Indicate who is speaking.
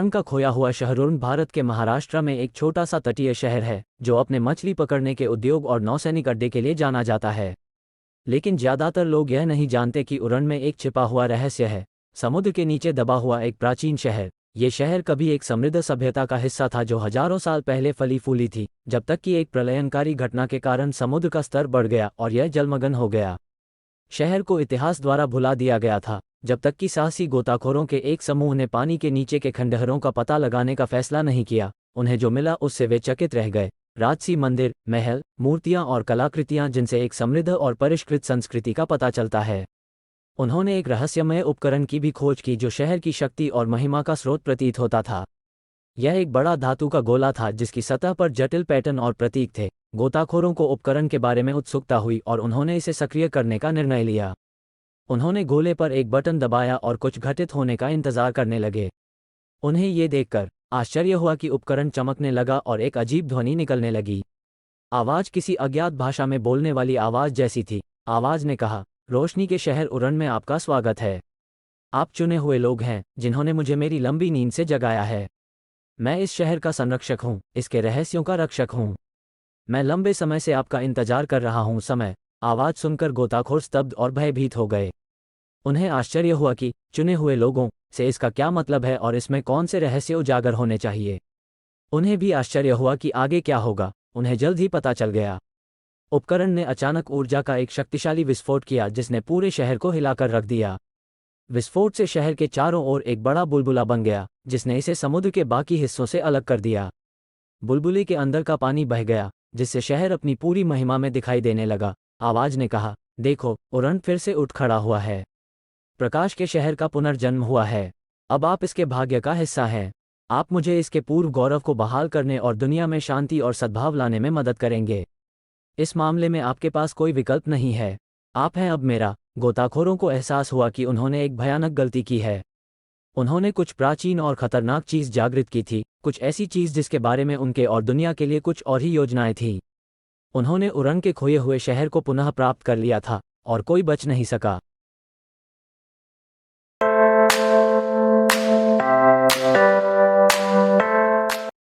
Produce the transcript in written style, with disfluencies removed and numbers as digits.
Speaker 1: उरण का खोया हुआ शहर उरण भारत के महाराष्ट्र में एक छोटा सा तटीय शहर है जो अपने मछली पकड़ने के उद्योग और नौसैनिक अड्डे के लिए जाना जाता है। लेकिन ज़्यादातर लोग यह नहीं जानते कि उरण में एक छिपा हुआ रहस्य है, समुद्र के नीचे दबा हुआ एक प्राचीन शहर। ये शहर कभी एक समृद्ध सभ्यता का हिस्सा था जो हजारों साल पहले फली फूली थी, जब तक कि एक प्रलयंकारी घटना के कारण समुद्र का स्तर बढ़ गया और यह जलमग्न हो गया। शहर को इतिहास द्वारा भुला दिया गया था, जब तक कि साहसी गोताखोरों के एक समूह ने पानी के नीचे के खंडहरों का पता लगाने का फैसला नहीं किया। उन्हें जो मिला उससे वे चकित रह गए। राजसी मंदिर, महल, मूर्तियां और कलाकृतियां जिनसे एक समृद्ध और परिष्कृत संस्कृति का पता चलता है। उन्होंने एक रहस्यमय उपकरण की भी खोज की जो शहर की शक्ति और महिमा का स्रोत प्रतीत होता था। यह एक बड़ा धातु का गोला था जिसकी सतह पर जटिल पैटर्न और प्रतीक थे। गोताखोरों को उपकरण के बारे में उत्सुकता हुई और उन्होंने इसे सक्रिय करने का निर्णय लिया। उन्होंने गोले पर एक बटन दबाया और कुछ घटित होने का इंतजार करने लगे। उन्हें ये देखकर आश्चर्य हुआ कि उपकरण चमकने लगा और एक अजीब ध्वनि निकलने लगी। आवाज किसी अज्ञात भाषा में बोलने वाली आवाज जैसी थी। आवाज ने कहा, रोशनी के शहर उरण में आपका स्वागत है। आप चुने हुए लोग हैं जिन्होंने मुझे मेरी लंबी नींद से जगाया है। मैं इस शहर का संरक्षक हूँ, इसके रहस्यों का रक्षक हूँ। मैं लंबे समय से आपका इंतजार कर रहा हूँ। समय। आवाज सुनकर गोताखोर स्तब्ध और भयभीत हो गए। उन्हें आश्चर्य हुआ कि चुने हुए लोगों से इसका क्या मतलब है और इसमें कौन से रहस्य उजागर होने चाहिए। उन्हें भी आश्चर्य हुआ कि आगे क्या होगा। उन्हें जल्द ही पता चल गया। उपकरण ने अचानक ऊर्जा का एक शक्तिशाली विस्फोट किया जिसने पूरे शहर को हिलाकर रख दिया। विस्फोट से शहर के चारों ओर एक बड़ा बुलबुला बन गया जिसने इसे समुद्र के बाकी हिस्सों से अलग कर दिया। बुलबुले के अंदर का पानी बह गया जिससे शहर अपनी पूरी महिमा में दिखाई देने लगा। आवाज ने कहा, देखो, उरण फिर से उठ खड़ा हुआ है। प्रकाश के शहर का पुनर्जन्म हुआ है। अब आप इसके भाग्य का हिस्सा हैं। आप मुझे इसके पूर्व गौरव को बहाल करने और दुनिया में शांति और सद्भाव लाने में मदद करेंगे। इस मामले में आपके पास कोई विकल्प नहीं है। आप हैं अब मेरा। गोताखोरों को एहसास हुआ कि उन्होंने एक भयानक गलती की है। उन्होंने कुछ प्राचीन और खतरनाक चीज जागृत की थी, कुछ ऐसी चीज जिसके बारे में उनके और दुनिया के लिए कुछ और ही योजनाएं थीं। उन्होंने उरण के खोए हुए शहर को पुनः प्राप्त कर लिया था और कोई बच नहीं सका।